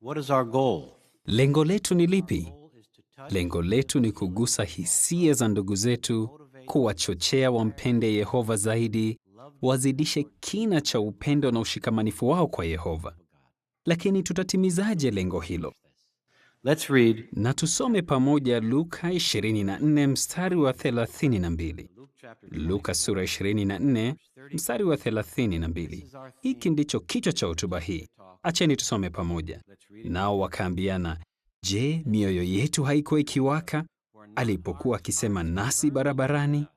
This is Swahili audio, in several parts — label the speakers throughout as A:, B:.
A: What is our goal?
B: Lengo letu ni lipi? Lengo letu ni kugusa hisia za ndugu zetu, kuwachochea wampende Yehova zaidi, wazidishe kina cha upendo na ushikamanifu wao kwa Yehova. Lakini tutatimizaje lengo hilo?
A: Let's read.
B: Na tusome pamoja Luka 24 mstari wa 32. Luka sura 24 mstari wa 32. Hiki ndicho kichwa cha hotuba hii. Acheni tusome pamoja. Nao wakaambiana, je, mioyo yetu haikuwa ikiwaka alipokuwa akisema nasi barabarani,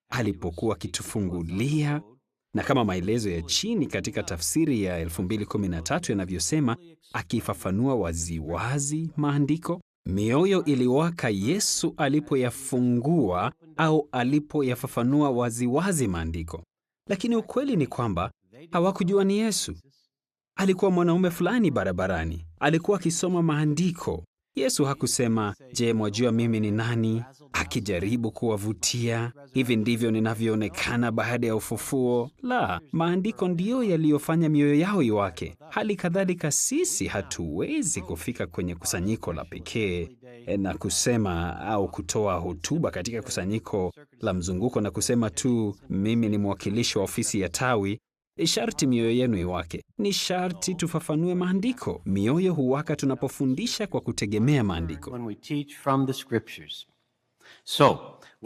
B: alipokuwa akitufungulia? Na kama maelezo ya chini katika tafsiri ya 2013 yanavyosema, akifafanua waziwazi maandiko, mioyo iliwaka Yesu alipoyafungua au alipoyafafanua waziwazi maandiko. Lakini ukweli ni kwamba hawakujua ni Yesu. Alikuwa mwanaume fulani barabarani, alikuwa akisoma maandiko. Yesu hakusema, je, mwajua mimi ni nani? Akijaribu kuwavutia, hivi ndivyo ninavyoonekana baada ya ufufuo. La, maandiko ndiyo yaliyofanya mioyo yao iwake. Hali kadhalika sisi hatuwezi kufika kwenye kusanyiko la pekee na kusema au kutoa hotuba katika kusanyiko la mzunguko na kusema tu, mimi ni mwakilishi wa ofisi ya tawi. Sharti mioyo yenu iwake. Ni sharti tufafanue maandiko. Mioyo huwaka tunapofundisha kwa kutegemea maandiko.
A: When we teach from the scriptures. So,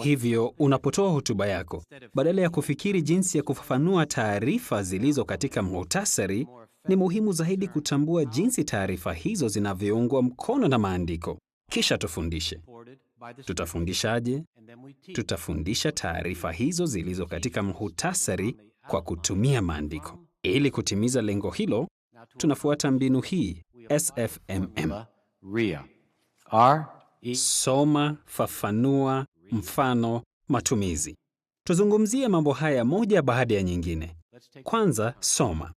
B: Hivyo unapotoa hotuba yako, badala ya kufikiri jinsi ya kufafanua taarifa zilizo katika muhtasari, ni muhimu zaidi kutambua jinsi taarifa hizo zinavyoungwa mkono na maandiko. Kisha tufundishe. Tutafundishaje? Tutafundisha taarifa hizo zilizo katika muhtasari kwa kutumia maandiko. Ili kutimiza lengo hilo, tunafuata mbinu hii SFMM:
A: RIA. R E
B: soma, fafanua, mfano, matumizi. Tuzungumzie mambo haya moja baada ya nyingine. Kwanza, soma.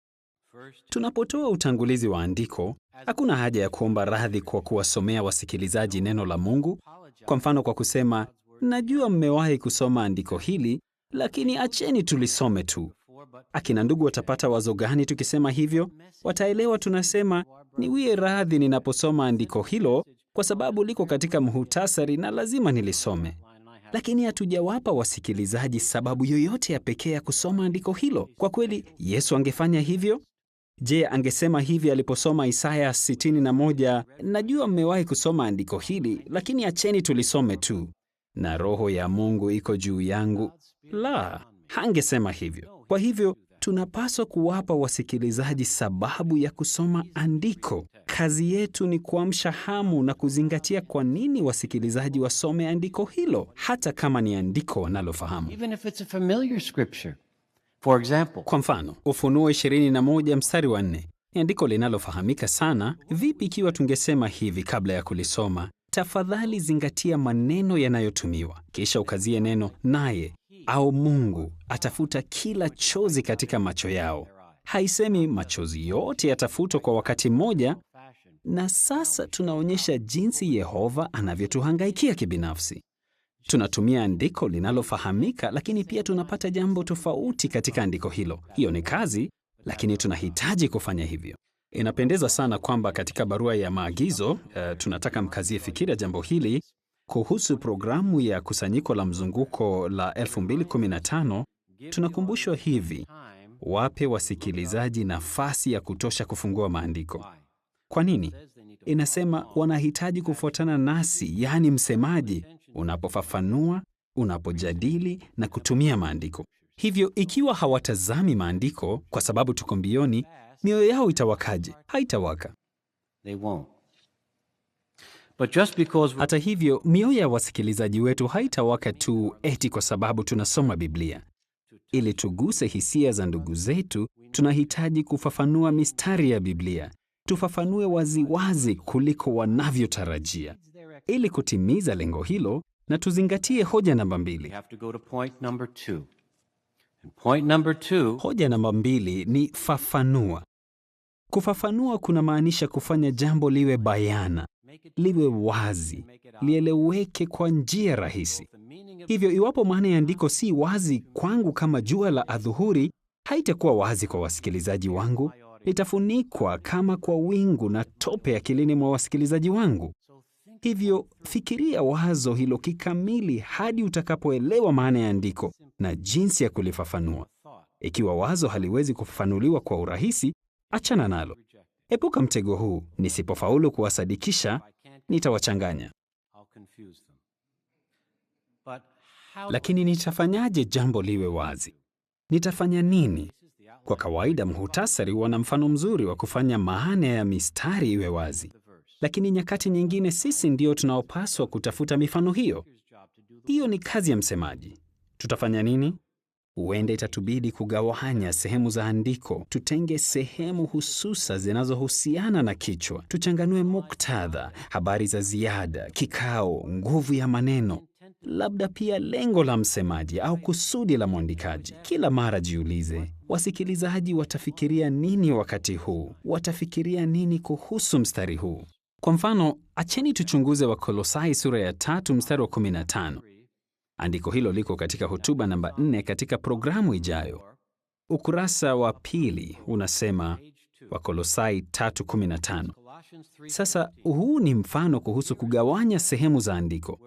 B: Tunapotoa utangulizi wa andiko, hakuna haja ya kuomba radhi kwa kuwasomea wasikilizaji neno la Mungu. Kwa mfano, kwa kusema, najua mmewahi kusoma andiko hili, lakini acheni tulisome tu. Akina ndugu watapata wazo gani tukisema hivyo? Wataelewa tunasema, niwie radhi ninaposoma andiko hilo kwa sababu liko katika muhtasari na lazima nilisome. Lakini hatujawapa wasikilizaji sababu yoyote ya pekee ya kusoma andiko hilo. Kwa kweli, Yesu angefanya hivyo? Je, angesema hivi aliposoma Isaya 61, najua mmewahi kusoma andiko hili, lakini acheni tulisome tu, na Roho ya Mungu iko juu yangu? La, hangesema hivyo. Kwa hivyo, tunapaswa kuwapa wasikilizaji sababu ya kusoma andiko. Kazi yetu ni kuamsha hamu na kuzingatia kwa nini wasikilizaji wasome andiko hilo, hata kama ni andiko wanalofahamu.
A: even if it's a familiar scripture. For example,
B: Kwa mfano, Ufunuo 21 mstari wa 4 ni andiko linalofahamika sana. Vipi ikiwa tungesema hivi kabla ya kulisoma? Tafadhali zingatia maneno yanayotumiwa, kisha ukazie neno naye au Mungu atafuta kila chozi katika macho yao. Haisemi machozi yote yatafutwa kwa wakati mmoja. Na sasa tunaonyesha jinsi Yehova anavyotuhangaikia kibinafsi. Tunatumia andiko linalofahamika, lakini pia tunapata jambo tofauti katika andiko hilo. Hiyo ni kazi, lakini tunahitaji kufanya hivyo. Inapendeza sana kwamba katika barua ya maagizo tunataka mkazie fikira jambo hili kuhusu programu ya kusanyiko la mzunguko la 2015. Tunakumbushwa hivi: wape wasikilizaji nafasi ya kutosha kufungua maandiko. Kwa nini? Inasema wanahitaji kufuatana nasi, yaani msemaji, unapofafanua, unapojadili na kutumia maandiko. Hivyo ikiwa hawatazami maandiko kwa sababu tuko mbioni, mioyo yao itawakaje? Haitawaka.
A: they won't. But just because we
B: Hata hivyo, mioyo ya wasikilizaji wetu haitawaka tu eti kwa sababu tunasoma Biblia. Ili tuguse hisia za ndugu zetu, tunahitaji kufafanua mistari ya Biblia. Tufafanue waziwazi kuliko wanavyotarajia. Ili kutimiza lengo hilo, na tuzingatie hoja namba 2.
A: have to go to point number 2. And point number 2
B: Hoja namba 2 ni fafanua. Kufafanua kunamaanisha kufanya jambo liwe bayana, liwe wazi, lieleweke kwa njia rahisi. Hivyo iwapo maana ya andiko si wazi kwangu kama jua la adhuhuri, haitakuwa wazi kwa wasikilizaji wangu. Litafunikwa kama kwa wingu na tope akilini mwa wasikilizaji wangu. Hivyo fikiria wazo hilo kikamili hadi utakapoelewa maana ya andiko na jinsi ya kulifafanua. Ikiwa wazo haliwezi kufafanuliwa kwa urahisi, achana nalo. Epuka mtego huu. Nisipofaulu kuwasadikisha, nitawachanganya. Lakini nitafanyaje jambo liwe wazi? Nitafanya nini? Kwa kawaida muhtasari wana mfano mzuri wa kufanya maana ya mistari iwe wazi. Lakini nyakati nyingine sisi ndio tunaopaswa kutafuta mifano hiyo. Hiyo ni kazi ya msemaji. Tutafanya nini? Huenda itatubidi kugawanya sehemu za andiko, tutenge sehemu hususa zinazohusiana na kichwa, tuchanganue muktadha, habari za ziada, kikao, nguvu ya maneno, labda pia lengo la msemaji au kusudi la mwandikaji. Kila mara jiulize, wasikilizaji watafikiria nini wakati huu? Watafikiria nini kuhusu mstari huu? Kwa mfano, acheni tuchunguze Wakolosai sura ya 3 mstari wa 15. Andiko hilo liko katika hotuba namba 4 katika programu ijayo. Ukurasa wa pili unasema Wakolosai 3:15. Sasa huu ni mfano kuhusu kugawanya sehemu za andiko.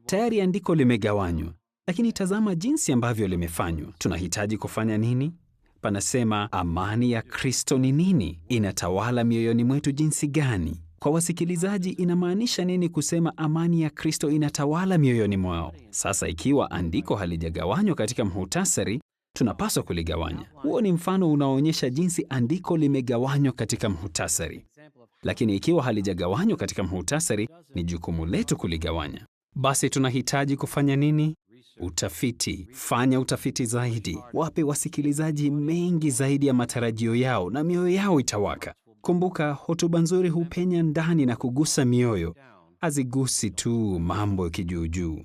B: Tayari andiko limegawanywa, lakini tazama jinsi ambavyo limefanywa. Tunahitaji kufanya nini? Panasema amani ya Kristo ni nini? Inatawala mioyoni mwetu jinsi gani? Kwa wasikilizaji inamaanisha nini kusema amani ya Kristo inatawala mioyoni mwao? Sasa ikiwa andiko halijagawanywa katika muhtasari, tunapaswa kuligawanya. Huo ni mfano unaoonyesha jinsi andiko limegawanywa katika muhtasari. Lakini ikiwa halijagawanywa katika muhtasari, ni jukumu letu kuligawanya. Basi tunahitaji kufanya nini? Utafiti. Fanya utafiti zaidi. Wape wasikilizaji mengi zaidi ya matarajio yao na mioyo yao itawaka. Kumbuka, hotuba nzuri hupenya ndani na kugusa mioyo. Hazigusi tu mambo kijuujuu.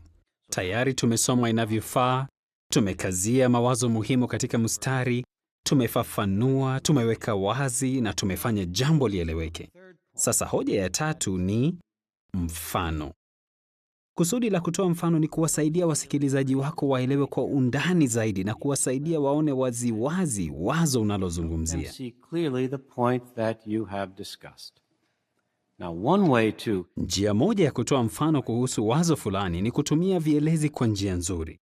B: Tayari tumesoma inavyofaa, tumekazia mawazo muhimu katika mstari, tumefafanua, tumeweka wazi na tumefanya jambo lieleweke. Sasa hoja ya 3 ni mfano. Kusudi la kutoa mfano ni kuwasaidia wasikilizaji wako waelewe kwa undani zaidi na kuwasaidia waone waziwazi wazo unalozungumzia. Njia moja ya kutoa mfano kuhusu wazo fulani ni kutumia vielezi kwa njia nzuri.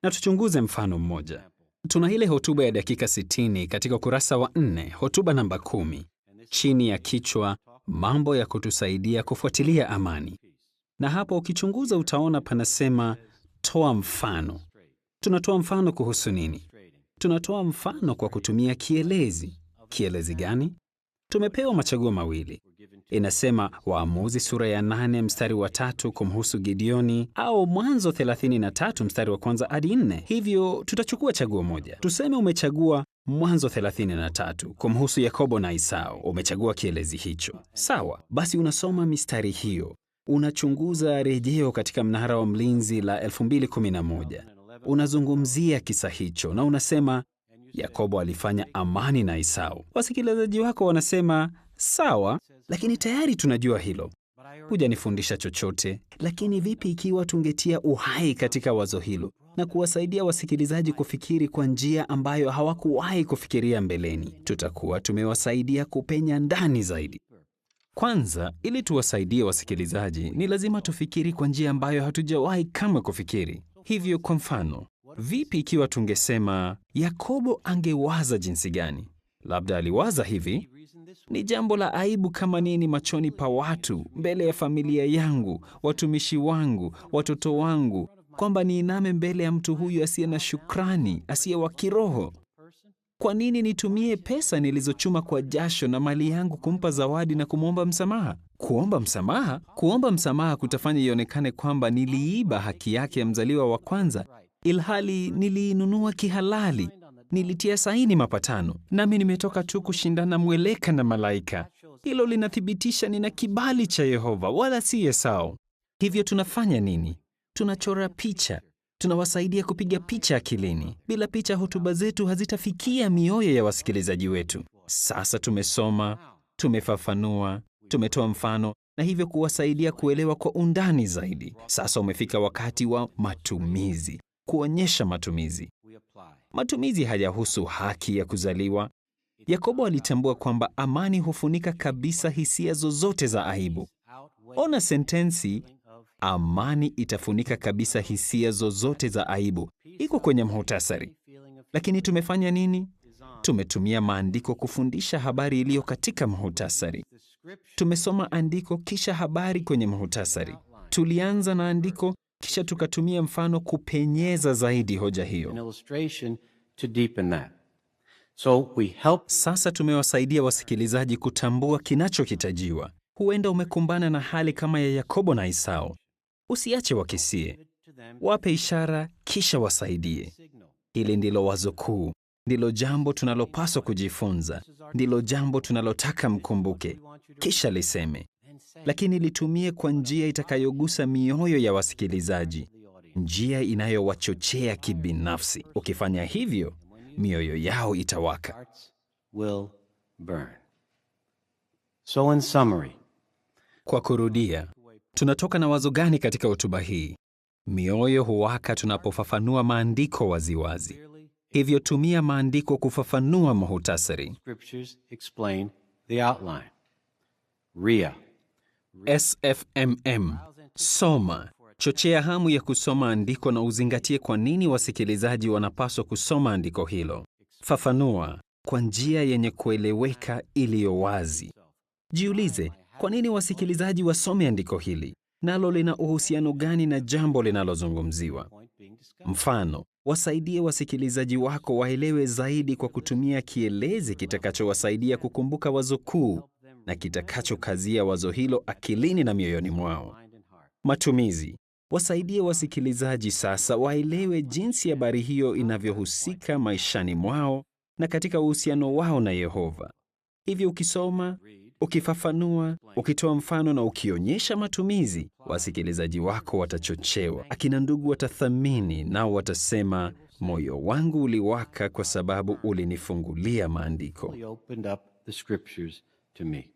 B: Na tuchunguze mfano mmoja. Tuna ile hotuba ya dakika 60 katika ukurasa wa 4, hotuba namba 10, chini ya kichwa mambo ya kutusaidia kufuatilia amani. Na hapo ukichunguza utaona panasema toa mfano. Tunatoa mfano kuhusu nini? Tunatoa mfano kwa kutumia kielezi. Kielezi gani? Tumepewa machaguo mawili. Inasema Waamuzi sura ya 8 mstari wa 3 kumhusu Gideoni, au Mwanzo 33 mstari wa 1 hadi 4. Hivyo tutachukua chaguo moja. Tuseme umechagua Mwanzo 33 kumhusu Yakobo na Esau. Umechagua kielezi hicho. Sawa, basi unasoma mistari hiyo. Unachunguza rejeo katika Mnara wa Mlinzi la 2011. Unazungumzia kisa hicho na unasema Yakobo alifanya amani na Esau. Wasikilizaji wako wanasema sawa, lakini tayari tunajua hilo. Hujanifundisha chochote. Lakini vipi ikiwa tungetia uhai katika wazo hilo na kuwasaidia wasikilizaji kufikiri kwa njia ambayo hawakuwahi kufikiria mbeleni? Tutakuwa tumewasaidia kupenya ndani zaidi. Kwanza, ili tuwasaidie wasikilizaji, ni lazima tufikiri kwa njia ambayo hatujawahi kama kufikiri. Hivyo kwa mfano, vipi ikiwa tungesema Yakobo angewaza jinsi gani? Labda aliwaza hivi: ni jambo la aibu kama nini machoni pa watu, mbele ya familia yangu, watumishi wangu, watoto wangu, kwamba niiname mbele ya mtu huyu asiye na shukrani, asiye wa kiroho. Kwa nini nitumie pesa nilizochuma kwa jasho na mali yangu kumpa zawadi na kumwomba msamaha? Kuomba msamaha? Kuomba msamaha kutafanya ionekane kwamba niliiba haki yake ya mzaliwa wa kwanza, ilhali niliinunua kihalali. Nilitia saini mapatano, nami nimetoka tu kushindana mweleka na malaika. Hilo linathibitisha nina kibali cha Yehova, wala si Esau. Hivyo tunafanya nini? Tunachora picha. Tunawasaidia kupiga picha akilini. Bila picha, hotuba zetu hazitafikia mioyo ya wasikilizaji wetu. Sasa tumesoma, tumefafanua, tumetoa mfano na hivyo kuwasaidia kuelewa kwa undani zaidi. Sasa umefika wakati wa matumizi. Kuonyesha matumizi. Matumizi hayahusu haki ya kuzaliwa,
C: Yakobo alitambua kwamba amani hufunika kabisa hisia zozote za aibu. Ona sentensi, amani itafunika kabisa hisia zozote za aibu. Iko kwenye muhtasari. Lakini tumefanya nini? Tumetumia maandiko kufundisha habari iliyo katika muhtasari. Tumesoma andiko kisha habari kwenye muhtasari. Tulianza na andiko kisha tukatumia mfano kupenyeza zaidi hoja hiyo. Sasa tumewasaidia wasikilizaji kutambua kinachohitajiwa. Huenda umekumbana na hali kama ya Yakobo na Esau. Usiache wakisie. Wape ishara kisha wasaidie. Hili ndilo wazo kuu, ndilo jambo tunalopaswa kujifunza, ndilo jambo tunalotaka mkumbuke. Kisha liseme, lakini litumie kwa njia itakayogusa mioyo ya wasikilizaji, njia inayowachochea kibinafsi. Ukifanya hivyo, mioyo yao itawaka.
A: So in summary,
C: Kwa kurudia, tunatoka na wazo gani katika hotuba hii? Mioyo huwaka tunapofafanua maandiko waziwazi. Hivyo tumia maandiko kufafanua muhtasari.
A: scriptures explain the outline. Ria.
C: SFMM. Soma. Chochea hamu ya kusoma andiko na uzingatie kwa nini wasikilizaji wanapaswa kusoma andiko hilo. Fafanua kwa njia yenye kueleweka iliyo wazi. Jiulize, kwa nini wasikilizaji wasome andiko hili? Nalo lina uhusiano gani na jambo linalozungumziwa? Mfano, wasaidie wasikilizaji wako waelewe zaidi kwa kutumia kielezi kitakachowasaidia kukumbuka wazo kuu na kitakachokazia wazo hilo akilini na mioyoni mwao. Matumizi. Wasaidie wasikilizaji sasa waelewe jinsi habari hiyo inavyohusika maishani mwao na katika uhusiano wao na Yehova. Hivyo ukisoma, ukifafanua, ukitoa mfano na ukionyesha matumizi, wasikilizaji wako watachochewa. Akina ndugu watathamini, nao watasema, moyo wangu uliwaka kwa sababu ulinifungulia maandiko.
A: He opened up the scriptures to me.